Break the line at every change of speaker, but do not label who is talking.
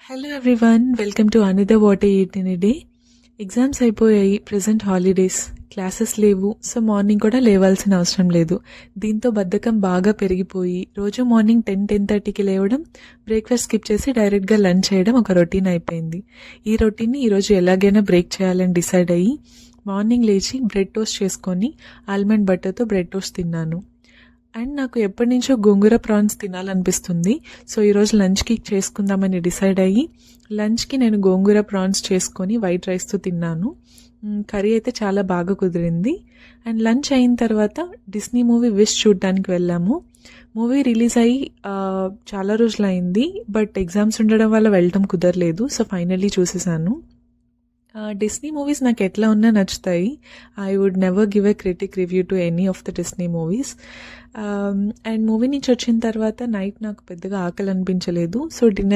Hello everyone, welcome to another what eight in day. Exams అయిపోయాయి, present holidays, classes లేవు. So morning కూడా లేవాల్సిన అవసరం లేదు. దీంతో బద్ధకం బాగా పెరిగిపోయి రోజు మార్నింగ్ 10-10:30కి లేవడం, బ్రేక్ఫాస్ట్ స్కిప్ చేసి డైరెక్ట్గా లంచ్ చేయడం ఒక రొటీన్ అయిపోయింది. ఈ రొటీన్ని ఈరోజు ఎలాగైనా బ్రేక్ చేయాలని డిసైడ్ అయ్యి మార్నింగ్ లేచి బ్రెడ్ టోస్ట్ చేసుకొని ఆల్మండ్ బటర్తో బ్రెడ్ టోస్ట్ తిన్నాను. అండ్ నాకు ఎప్పటి నుంచో గోంగూర ప్రాన్స్ తినాలనిపిస్తుంది. సో ఈరోజు లంచ్కి చేసుకుందామని డిసైడ్ అయ్యి లంచ్కి నేను గోంగూర ప్రాన్స్ చేసుకొని వైట్ రైస్తో తిన్నాను. కర్రీ అయితే చాలా బాగా కుదిరింది. అండ్ లంచ్ అయిన తర్వాత డిస్నీ మూవీ విష్ చూడడానికి వెళ్ళాము. మూవీ రిలీజ్ అయ్యి చాలా రోజులు అయింది, బట్ ఎగ్జామ్స్ ఉండడం వల్ల వెళ్ళటం కుదరలేదు. సో ఫైనల్లీ చూసేసాను. డిస్నీ మూవీస్ నాకు ఎట్లా ఉన్నా నచ్చుతాయి. I would never give a critic review to any of the Disney movies. And movie నుంచి వచ్చిన తర్వాత నైట్ నాకు పెద్దగా ఆకలి అనిపించలేదు. So dinner